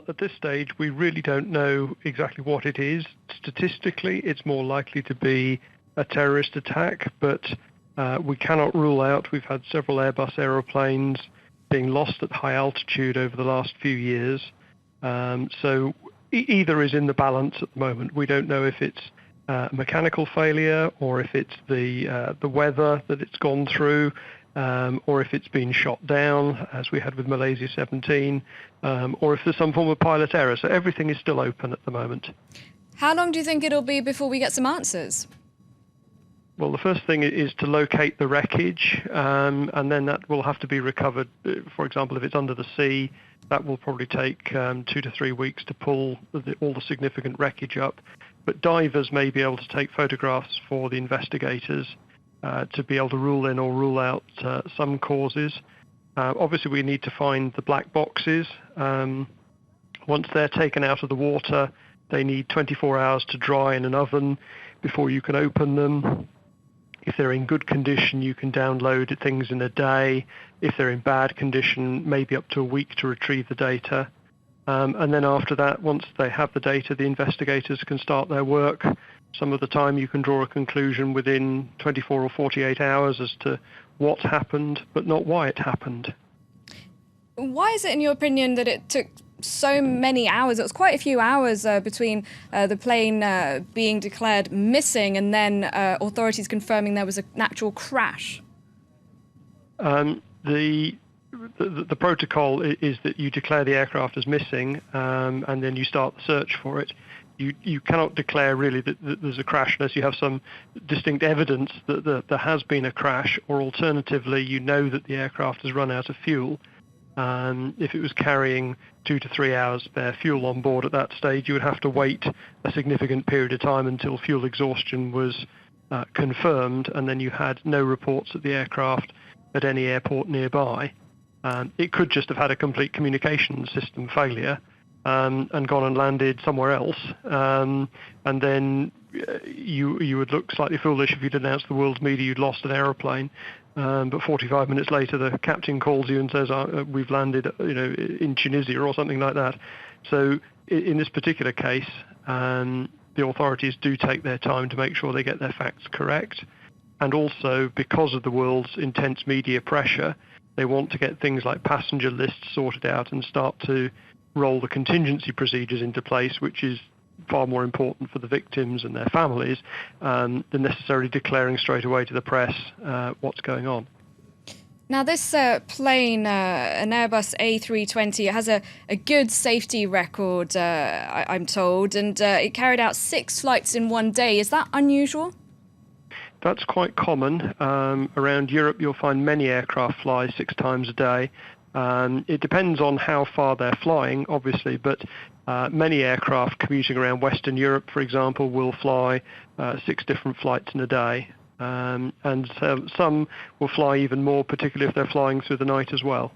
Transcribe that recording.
at this stage, we really don't know exactly what it is. Statistically, it's more likely to be a terrorist attack, but we cannot rule out. We've had several Airbus aeroplanes being lost at high altitude over the last few years. So either is in the balance at the moment. We don't know if it's mechanical failure or if it's the weather that it's gone through, or if it's been shot down, as we had with Malaysia 17, or if there's some form of pilot error. So everything is still open at the moment. How long do you think it'll be before we get some answers? Well, the first thing is to locate the wreckage, and then that will have to be recovered. For example, if it's under the sea, that will probably take 2 to 3 weeks to pull all the significant wreckage up. But divers may be able to take photographs for the investigators to be able to rule in or rule out some causes. Obviously, we need to find the black boxes. Once they're taken out of the water, they need 24 hours to dry in an oven before you can open them. If they're in good condition, you can download things in a day. If they're in bad condition, maybe up to a week to retrieve the data. And then after that, once they have the data, the investigators can start their work. Some of the time you can draw a conclusion within 24 or 48 hours as to what happened, but not why it happened. Why is it, in your opinion, that it took so many hours? It was quite a few hours between the plane being declared missing and then authorities confirming there was an actual crash. The protocol is that you declare the aircraft as missing, and then you start the search for it. You cannot declare really that there's a crash unless you have some distinct evidence that there has been a crash, or alternatively, you know that the aircraft has run out of fuel. If it was carrying 2 to 3 hours spare fuel on board at that stage, you would have to wait a significant period of time until fuel exhaustion was confirmed, and then you had no reports of the aircraft at any airport nearby. It could just have had a complete communication system failure and gone and landed somewhere else, and then you would look slightly foolish if you'd announced the world's media you'd lost an aeroplane. But 45 minutes later, the captain calls you and says, "We've landed, in Tunisia," or something like that. So in this particular case, the authorities do take their time to make sure they get their facts correct, and also because of the world's intense media pressure, they want to get things like passenger lists sorted out and start to roll the contingency procedures into place, which is far more important for the victims and their families than necessarily declaring straight away to the press what's going on. Now, this plane, an Airbus A320, it has a good safety record, I'm told, and it carried out 6 flights in one day. Is that unusual? That's quite common. Around Europe, you'll find many aircraft fly 6 times a day. It depends on how far they're flying, obviously, but many aircraft commuting around Western Europe, for example, will fly 6 different flights in a day. And some will fly even more, particularly if they're flying through the night as well.